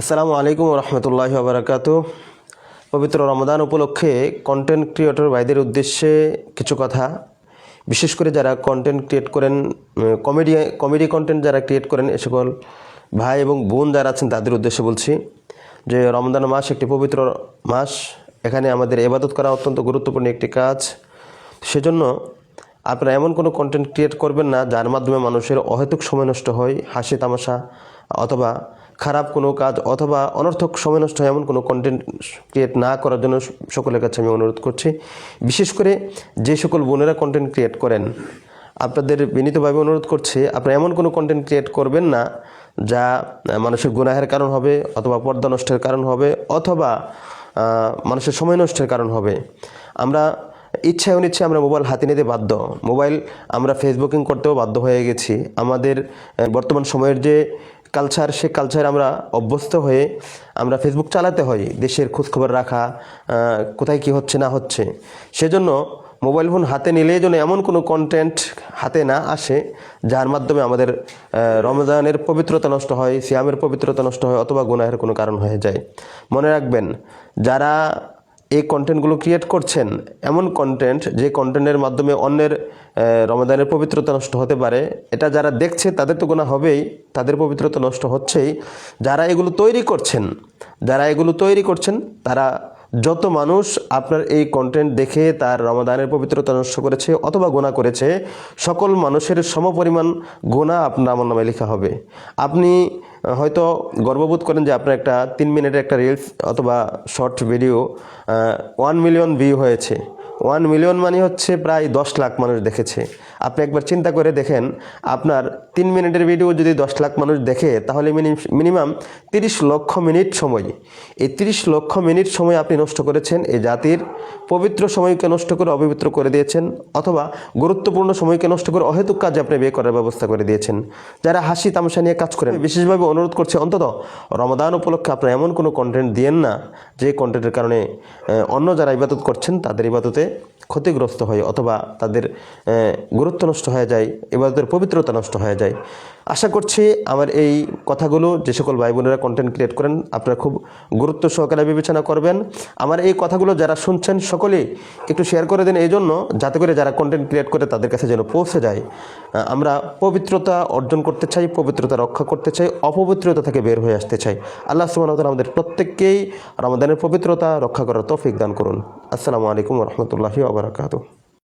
আসসালামু আলাইকুম রহমতুল্লাহি ওয়া পবিত্র রমদান উপলক্ষে কন্টেন্ট ক্রিয়েটর ভাইদের উদ্দেশ্যে কিছু কথা, বিশেষ করে যারা কন্টেন্ট ক্রিয়েট করেন, কমেডি কন্টেন্ট যারা ক্রিয়েট করেন, এ সকল ভাই এবং বোন যারা আছেন তাদের উদ্দেশ্যে বলছি যে রমজান মাস একটি পবিত্র মাস। এখানে আমাদের ইবাদত করা অত্যন্ত গুরুত্বপূর্ণ একটি কাজ। সেজন্য আপনারা এমন কোনো কন্টেন্ট ক্রিয়েট করবেন না যার মাধ্যমে মানুষের অহেতুক সময় নষ্ট হয়, হাসি তামাশা অথবা খারাপ কোনো কাজ অথবা অনর্থক সময় নষ্ট হয় এমন কোনো কন্টেন্ট ক্রিয়েট না করার জন্য সকলের কাছে আমি অনুরোধ করছি। বিশেষ করে যে সকল বোনেরা কন্টেন্ট ক্রিয়েট করেন, আপনাদের বিনীতভাবে অনুরোধ করছি আপনারা এমন কোনো কন্টেন্ট ক্রিয়েট করবেন না যা মানুষের গুনাহের কারণ হবে অথবা পর্দা নষ্টের কারণ হবে অথবা মানুষের সময় নষ্টের কারণ হবে। আমরা ইচ্ছায় অনিচ্ছায় আমরা মোবাইল হাতে নিতে বাধ্য। মোবাইল আমরা ফেসবুকিং করতেও বাধ্য হয়ে গেছি। আমাদের বর্তমান সময়ের যে কালচার, সে কালচার আমরা অভ্যস্ত হয়ে আমরা ফেসবুক চালাতে হয়, দেশের খোঁজখবর রাখা, কোথায় কি হচ্ছে না হচ্ছে। সেজন্য মোবাইল ফোন হাতে নিলেই যেন এমন কোনো কন্টেন্ট হাতে না আসে যার মাধ্যমে আমাদের রমজানের পবিত্রতা নষ্ট হয়, সিয়ামের পবিত্রতা নষ্ট হয় অথবা গুনাহের কোনো কারণ হয়ে যায়। মনে রাখবেন, যারা এই কন্টেন্টগুলো ক্রিয়েট করছেন, এমন কন্টেন্ট যে কন্টেন্টের মাধ্যমে অন্যের রমজানের পবিত্রতা নষ্ট হতে পারে, এটা যারা দেখছে তাদের তো গুনাহ হবেই, তাদের পবিত্রতা নষ্ট হচ্ছেই। যারা এগুলো তৈরি করছেন তারা যত মানুষ আপনার এই কন্টেন্ট দেখে তার রমজানের পবিত্রতা নষ্ট করেছে অথবা গুনাহ করেছে, সকল মানুষের সমপরিমাণ গুনাহ আপনার আমলনামায় লেখা হবে। আপনি হয়তো গর্ববোধ করেন যে আপনার একটা 3 মিনিটের একটা রিলস অথবা শর্ট ভিডিও 1 মিলিয়ন ভিউ হয়েছে। 1 মিলিয়ন মানে হচ্ছে প্রায় 10 লাখ মানুষ দেখেছে। আপনি একবার চিন্তা করে দেখেন, আপনার 3 মিনিটের ভিডিও যদি 10 লাখ মানুষ দেখে, তাহলে মিনিমাম 30 লক্ষ মিনিট সময়। এই 30 লক্ষ মিনিট সময় আপনি নষ্ট করেছেন, এই জাতির পবিত্র সময়কে নষ্ট করে অপবিত্র করে দিয়েছেন অথবা গুরুত্বপূর্ণ সময়কে নষ্ট করে অহেতুক কাজে আপনি ব্যয় করার ব্যবস্থা করে দিয়েছেন। যারা হাসি তামাশা নিয়ে কাজ করেন, বিশেষভাবে অনুরোধ করছি অন্তত রমাদান উপলক্ষে আপনারা এমন কোনো কন্টেন্ট দিয়েন না যে কন্টেন্টের কারণে অন্য যারা ইবাদত করছেন তাদের ইবাদতে ক্ষতিগ্রস্ত হয় অথবা তাদের গুরুত্ব নষ্ট হয়ে যায়, ইবাদতের পবিত্রতা নষ্ট হয়ে যায়। আশা করছি আমার এই কথাগুলো যে সকল ভাই বোনেরা কন্টেন্ট ক্রিয়েট করেন আপনারা খুব গুরুত্ব সহকারে বিবেচনা করবেন। আমার এই কথাগুলো যারা শুনছেন সকলেই একটু শেয়ার করে দেন, এই জন্য যাতে করে যারা কন্টেন্ট ক্রিয়েট করে তাদের কাছে যেন পৌঁছে যায়। আমরা পবিত্রতা অর্জন করতে চাই, পবিত্রতা রক্ষা করতে চাই, অপবিত্রতা থেকে বের হয়ে আসতে চাই। আল্লাহ সুবহানাহু ওয়া তাআলা আমাদের প্রত্যেককেই রমাদানের পবিত্রতা রক্ষা করার তৌফিক দান করুন। আসসালামু আলাইকুম ওয়া রাহমাতুল্লাহি ওয়া বারাকাতুহু।